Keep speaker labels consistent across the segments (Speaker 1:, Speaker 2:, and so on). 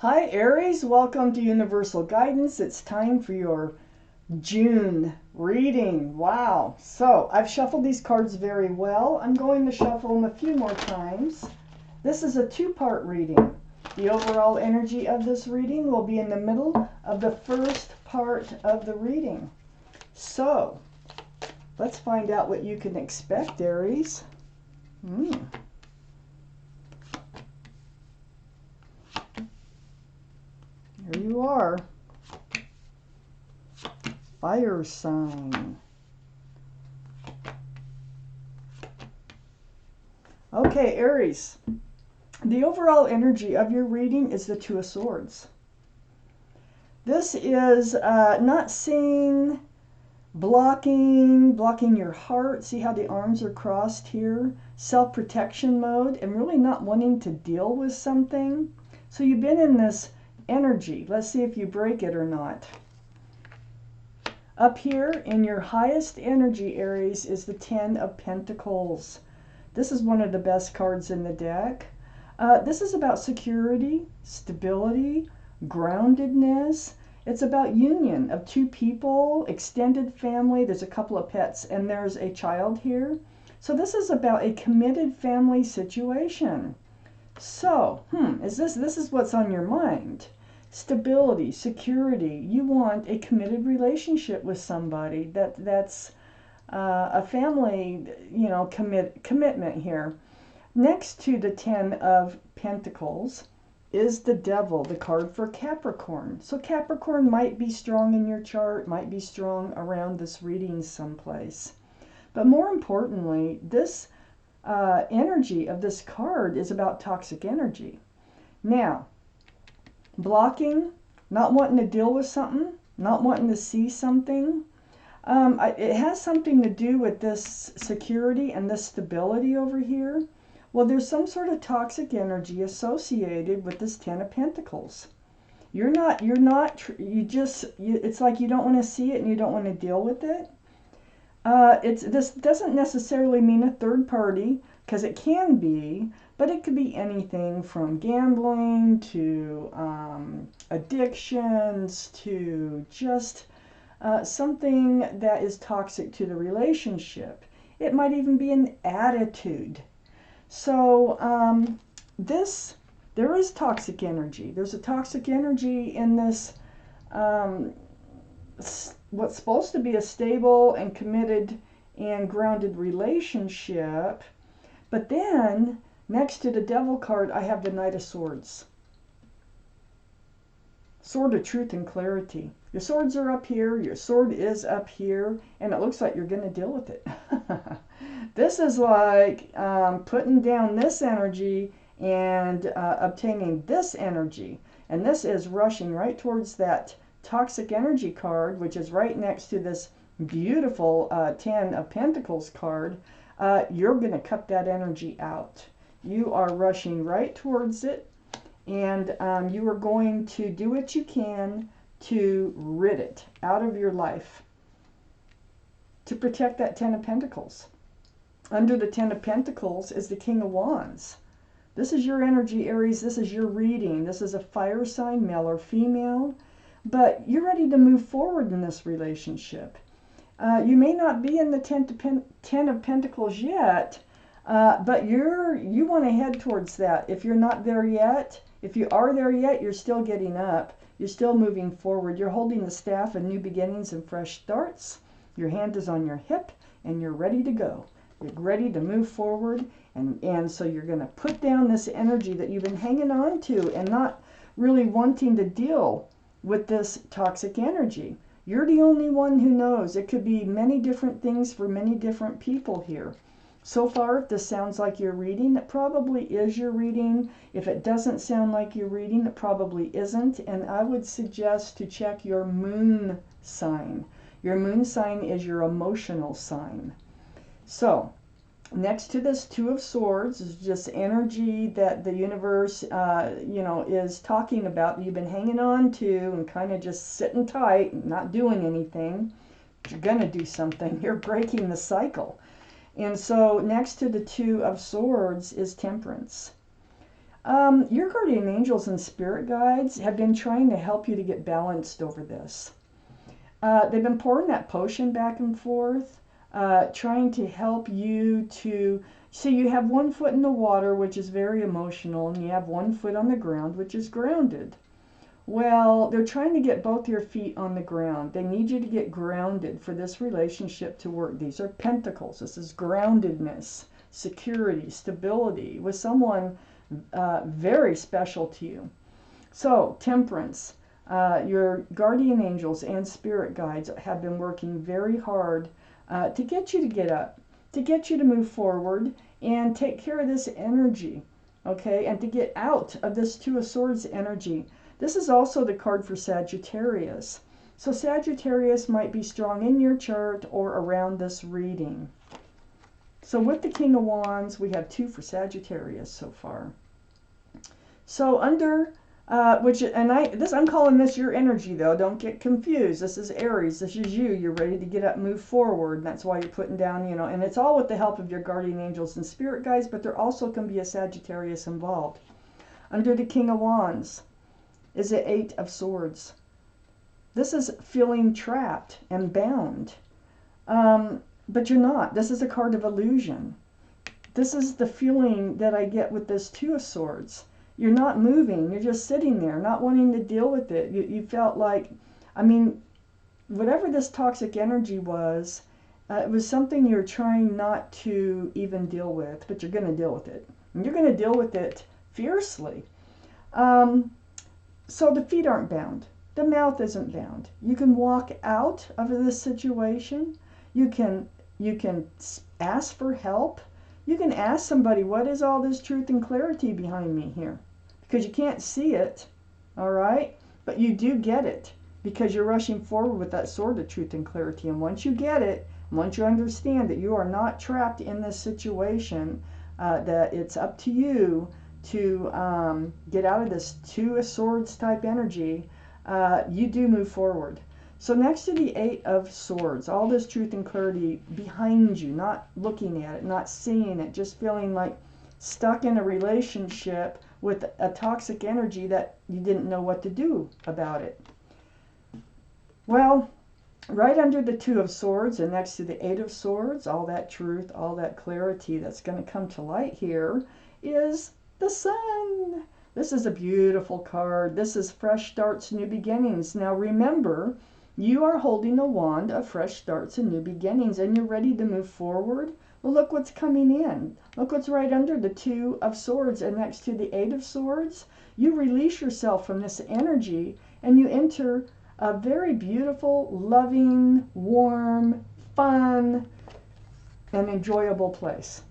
Speaker 1: Hi Aries, welcome to Universal Guidance. It's time for your June reading. Wow. So I've shuffled these cards very well. I'm going to shuffle them a few more times. This is a two-part reading. The overall energy of this reading will be in the middle of the first part of the reading. So let's find out what you can expect, Aries. Here you are. Fire sign. Okay, Aries. The overall energy of your reading is the Two of Swords. This is not seeing, blocking your heart. See how the arms are crossed here? Self-protection mode and really not wanting to deal with something. So you've been in this energy. Let's see if you break it or not. Up here in your highest energy, Aries, is the Ten of Pentacles. This is one of the best cards in the deck. This is about security, stability, groundedness. It's about union of two people, extended family. There's a couple of pets and there's a child here. So this is about a committed family situation. So, this is what's on your mind. Stability, security. You want a committed relationship with somebody that's a family, commitment here. Next to the Ten of Pentacles is the Devil, the card for Capricorn. So Capricorn might be strong in your chart, might be strong around this reading someplace. But more importantly, this energy of this card is about toxic energy. Now, blocking, not wanting to deal with something, not wanting to see something. It has something to do with this security and this stability over here. Well, there's some sort of toxic energy associated with this Ten of Pentacles. It's like you don't want to see it and you don't want to deal with it. This doesn't necessarily mean a third party, because it can be, but it could be anything from gambling to addictions to just something that is toxic to the relationship. It might even be an attitude. So there is toxic energy. There's a toxic energy in this what's supposed to be a stable and committed and grounded relationship. But then next to the Devil card, I have the Knight of Swords. Sword of truth and clarity. Your swords are up here, your sword is up here, and it looks like you're going to deal with it. This is like putting down this energy and obtaining this energy. And this is rushing right towards that toxic energy card, which is right next to this beautiful Ten of Pentacles card. You're going to cut that energy out. You are rushing right towards it, and you are going to do what you can to rid it out of your life, to protect that Ten of Pentacles. Under the Ten of Pentacles is the King of Wands. This is your energy, Aries. This is your reading. This is a fire sign, male or female, but you're ready to move forward in this relationship. You may not be in the Ten of Pentacles yet, but you want to head towards that. If you're not there yet, if you are there yet, you're still getting up. You're still moving forward. You're holding the staff of new beginnings and fresh starts. Your hand is on your hip, and you're ready to go. You're ready to move forward, and so you're going to put down this energy that you've been hanging on to and not really wanting to deal with this toxic energy. You're the only one who knows. It could be many different things for many different people here. So far, if this sounds like your reading, it probably is your reading. If it doesn't sound like your reading, it probably isn't. And I would suggest to check your moon sign. Your moon sign is your emotional sign. So, next to this Two of Swords is just energy that the universe, is talking about, that you've been hanging on to and kind of just sitting tight and not doing anything. You're going to do something. You're breaking the cycle. And so next to the Two of Swords is Temperance. Your guardian angels and spirit guides have been trying to help you to get balanced over this. They've been pouring that potion back and forth, trying to help you to... So you have one foot in the water, which is very emotional, and you have one foot on the ground, which is grounded. Well, they're trying to get both your feet on the ground. They need you to get grounded for this relationship to work. These are pentacles. This is groundedness, security, stability with someone very special to you. So, Temperance, your guardian angels and spirit guides have been working very hard to get you to get up, to get you to move forward and take care of this energy, okay, and to get out of this Two of Swords energy. This is also the card for Sagittarius. So Sagittarius might be strong in your chart or around this reading. So with the King of Wands, we have 2 for Sagittarius so far. So under, I'm calling this your energy though. Don't get confused. This is Aries. This is you. You're ready to get up, move forward. And that's why you're putting down, you know, and it's all with the help of your guardian angels and spirit guides, but there also can be a Sagittarius involved. Under the King of Wands is the 8 of Swords. This is feeling trapped and bound. But you're not. This is a card of illusion. This is the feeling that I get with this 2 of Swords. You're not moving. You're just sitting there, not wanting to deal with it. You felt like, I mean, whatever this toxic energy was, it was something you're trying not to even deal with, but you're going to deal with it. And you're going to deal with it fiercely. So the feet aren't bound. The mouth isn't bound. You can walk out of this situation. You can ask for help. You can ask somebody, what is all this truth and clarity behind me here? Because you can't see it, all right? But you do get it because you're rushing forward with that sword of truth and clarity. And once you get it, once you understand that you are not trapped in this situation, that it's up to you to get out of this 2 of Swords type energy, you do move forward. So next to the 8 of Swords, all this truth and clarity behind you, not looking at it, not seeing it, just feeling like stuck in a relationship with a toxic energy that you didn't know what to do about it. Well, right under the 2 of Swords and next to the 8 of Swords, all that truth, all that clarity that's going to come to light here is the Sun. This is a beautiful card. This is fresh starts, new beginnings. Now remember, you are holding a wand of fresh starts and new beginnings, and you're ready to move forward. Well, look what's coming in. Look what's right under the 2 of Swords and next to the 8 of Swords. You release yourself from this energy, and you enter a very beautiful, loving, warm, fun, and enjoyable place.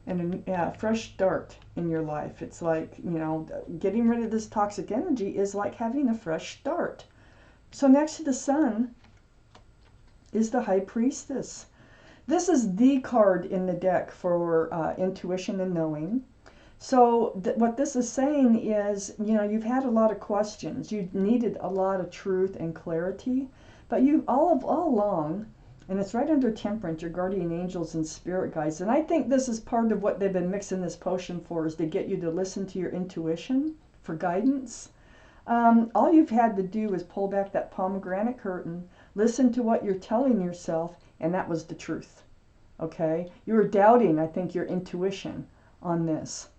Speaker 1: And a fresh start in your life. It's like, you know, getting rid of this toxic energy is like having a fresh start. So next to the Sun is the High Priestess. This is the card in the deck for intuition and knowing. So what this is saying is, you know, you've had a lot of questions. You needed a lot of truth and clarity, but you all along, and it's right under Temperance, your guardian angels and spirit guides. And I think this is part of what they've been mixing this potion for, is to get you to listen to your intuition for guidance. All you've had to do is pull back that pomegranate curtain, listen to what you're telling yourself, and that was the truth. Okay? You were doubting, I think, your intuition on this.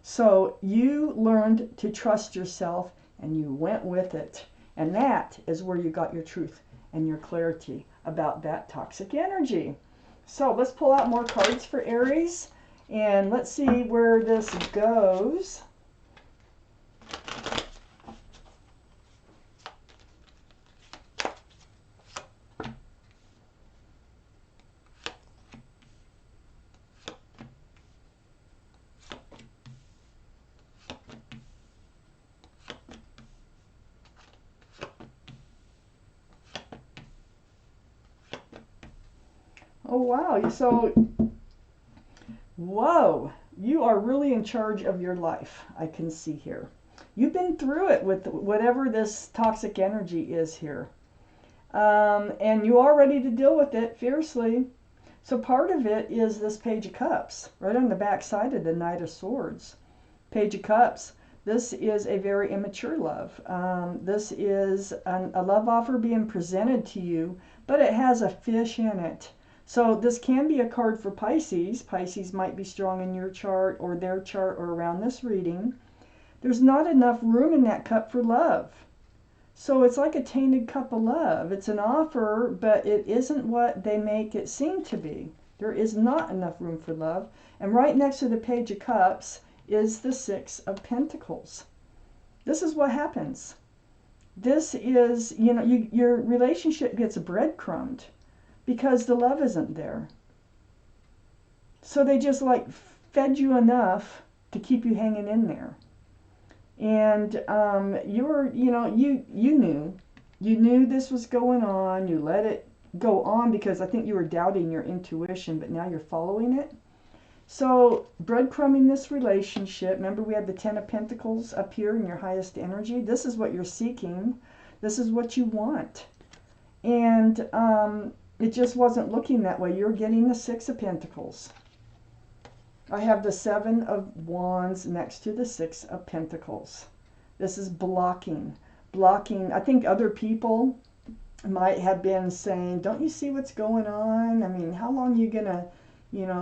Speaker 1: So you learned to trust yourself, and you went with it. And that is where you got your truth and your clarity about that toxic energy. So let's pull out more cards for Aries, and let's see where this goes. Oh, wow. So, whoa, you are really in charge of your life, I can see here. You've been through it with whatever this toxic energy is here. And you are ready to deal with it fiercely. So part of it is this Page of Cups, right on the back side of the Knight of Swords. Page of Cups. This is a very immature love. This is a love offer being presented to you, but it has a fish in it. So this can be a card for Pisces. Pisces might be strong in your chart or their chart or around this reading. There's not enough room in that cup for love. So it's like a tainted cup of love. It's an offer, but it isn't what they make it seem to be. There is not enough room for love. And right next to the Page of Cups is the Six of Pentacles. This is what happens. This is, you know, your relationship gets breadcrumbed because the love isn't there. So they just like fed you enough to keep you hanging in there. And you knew this was going on. You let it go on because I think you were doubting your intuition, but now you're following it. So breadcrumbing this relationship. Remember, we had the Ten of Pentacles up here in your highest energy. This is what you're seeking. This is what you want. And it just wasn't looking that way. You're getting the Six of Pentacles. I have the Seven of Wands next to the Six of Pentacles. This is blocking. Blocking. I think other people might have been saying, don't you see what's going on? I mean, how long are you going to,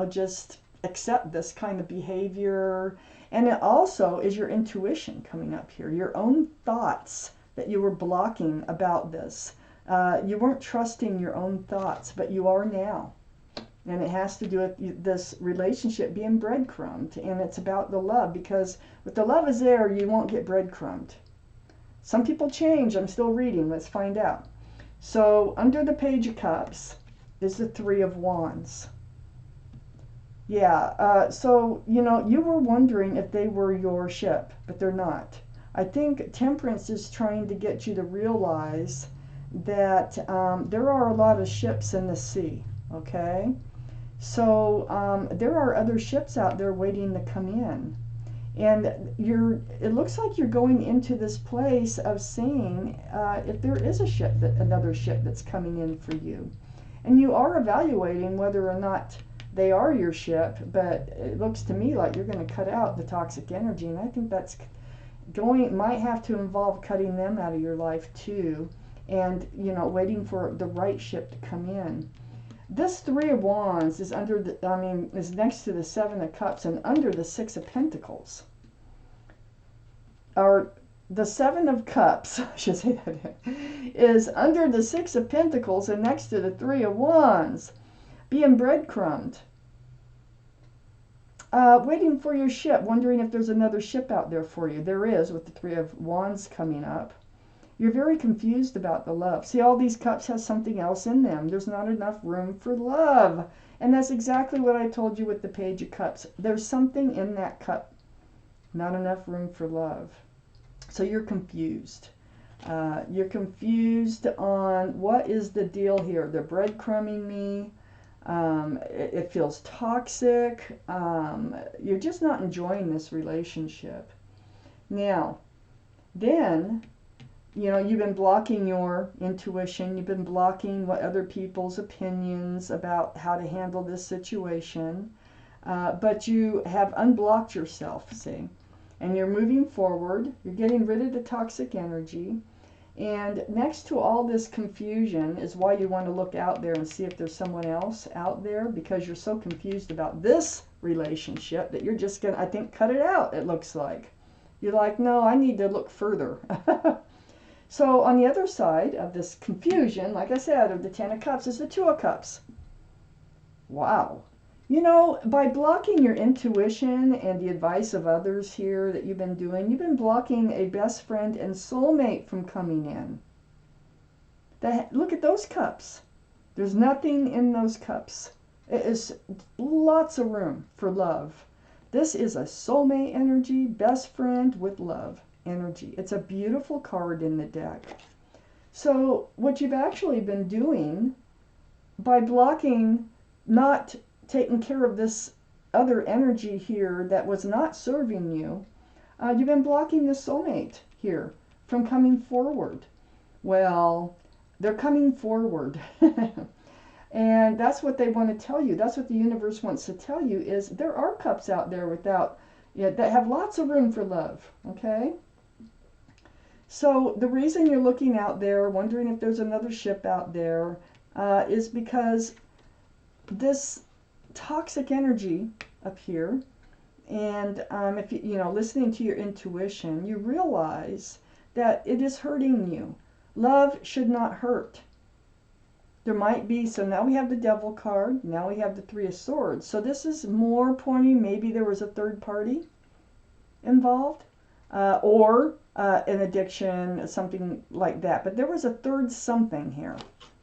Speaker 1: just accept this kind of behavior? And it also is your intuition coming up here. Your own thoughts that you were blocking about this. You weren't trusting your own thoughts, but you are now. And it has to do with this relationship being breadcrumbed. And it's about the love, because if the love is there, you won't get breadcrumbed. Some people change. I'm still reading. Let's find out. So under the Page of Cups is the Three of Wands. Yeah, so, you were wondering if they were your ship, but they're not. I think Temperance is trying to get you to realize that there are a lot of ships in the sea, okay? So there are other ships out there waiting to come in. And it looks like you're going into this place of seeing if there is another ship that's coming in for you. And you are evaluating whether or not they are your ship, but it looks to me like you're going to cut out the toxic energy. And I think that's might have to involve cutting them out of your life too. And, waiting for the right ship to come in. This Three of Wands is is next to the Seven of Cups and under the Six of Pentacles. Or the Seven of Cups, I should say that, is under the Six of Pentacles and next to the Three of Wands, being breadcrumbed. Waiting for your ship, wondering if there's another ship out there for you. There is, with the Three of Wands coming up. You're very confused about the love. See, all these cups have something else in them. There's not enough room for love. And that's exactly what I told you with the Page of Cups. There's something in that cup. Not enough room for love. So you're confused. You're confused on what is the deal here. They're breadcrumbing me. It feels toxic. You're just not enjoying this relationship. Now, then, you've been blocking your intuition. You've been blocking what other people's opinions about how to handle this situation. But you have unblocked yourself, see? And you're moving forward. You're getting rid of the toxic energy. And next to all this confusion is why you want to look out there and see if there's someone else out there, because you're so confused about this relationship that you're just going to, I think, cut it out, it looks like. You're like, no, I need to look further. So on the other side of this confusion, like I said, of the Ten of Cups is the Two of Cups. Wow. By blocking your intuition and the advice of others here that you've been doing, you've been blocking a best friend and soulmate from coming in. Look at those cups. There's nothing in those cups. It is lots of room for love. This is a soulmate energy, best friend with love energy. It's a beautiful card in the deck. So what you've actually been doing by blocking, not taking care of this other energy here that was not serving you, you've been blocking the soulmate here from coming forward. Well, they're coming forward. And that's what they want to tell you. That's what the universe wants to tell you, is there are cups out there without, that have lots of room for love, okay? So the reason you're looking out there, wondering if there's another ship out there, is because this toxic energy up here, and if you know, listening to your intuition, you realize that it is hurting you. Love should not hurt. There might be, so now we have the Devil card, now we have the Three of Swords. So this is more pointing, maybe there was a third party involved, or an addiction, something like that. But there was a third something here,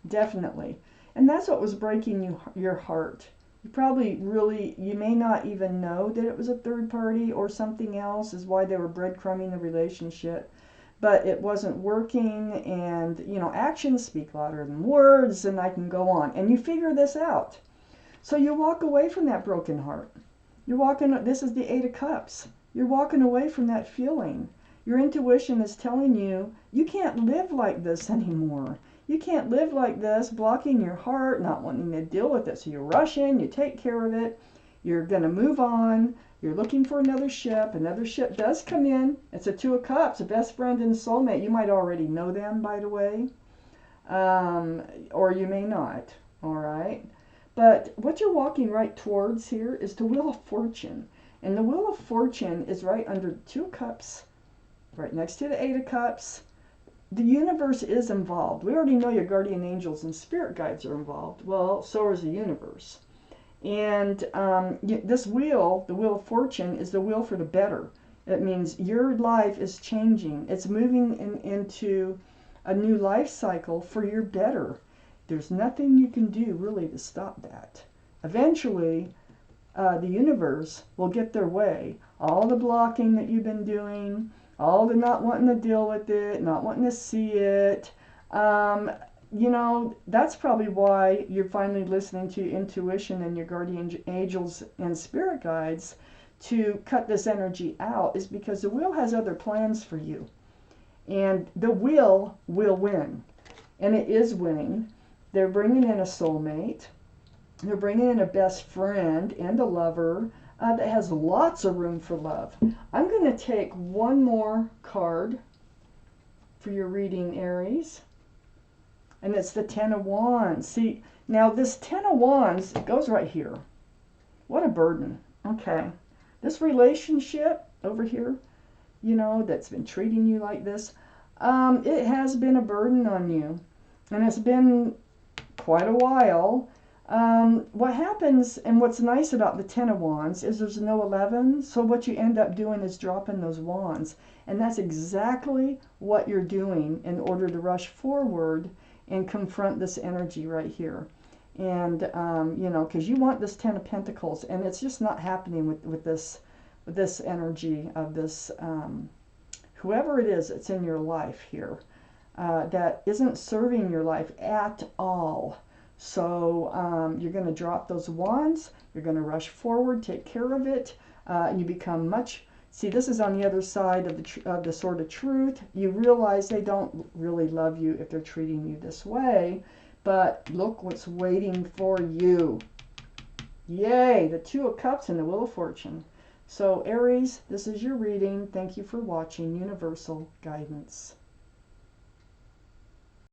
Speaker 1: definitely. And that's what was breaking your heart. You probably really, you may not even know that it was a third party or something else is why they were breadcrumbing the relationship. But it wasn't working, and, you know, actions speak louder than words, and I can go on. And you figure this out. So you walk away from that broken heart. You're walking, this is the Eight of Cups. You're walking away from that feeling. Your intuition is telling you, you can't live like this anymore. You can't live like this, blocking your heart, not wanting to deal with it. So you rush in, you take care of it, you're going to move on. You're looking for another ship. Another ship does come in. It's a Two of Cups, a best friend and soulmate. You might already know them, by the way, or you may not, all right? But what you're walking right towards here is the Wheel of Fortune. And the Wheel of Fortune is right under the Two of Cups, right next to the Eight of Cups. The universe is involved. We already know your guardian angels and spirit guides are involved. Well, so is the universe. And this wheel, the Wheel of Fortune, is the wheel for the better. It means your life is changing. It's moving into a new life cycle for your better. There's nothing you can do really to stop that. Eventually, the universe will get their way. All the blocking that you've been doing, all the not wanting to deal with it, not wanting to see it, you know, that's probably why you're finally listening to your intuition and your guardian angels and spirit guides to cut this energy out, is because the wheel has other plans for you. And the wheel will win. And it is winning. They're bringing in a soulmate. They're bringing in a best friend and a lover that has lots of room for love. I'm going to take one more card for your reading, Aries. And it's the Ten of Wands. See, now this Ten of Wands, it goes right here. What a burden. Okay. This relationship over here, you know, that's been treating you like this, it has been a burden on you. And it's been quite a while. What happens, and what's nice about the Ten of Wands, is there's no 11. So what you end up doing is dropping those wands. And that's exactly what you're doing in order to rush forward and confront this energy right here. And, you know, because you want this Ten of Pentacles, and it's just not happening with this energy of this, whoever it is that's in your life here, that isn't serving your life at all. So you're going to drop those wands, you're going to rush forward, take care of it, and you become much. See, this is on the other side of the Sword of Truth. You realize they don't really love you if they're treating you this way. But look what's waiting for you. Yay! The Two of Cups and the Wheel of Fortune. So, Aries, this is your reading. Thank you for watching. Universal Guidance.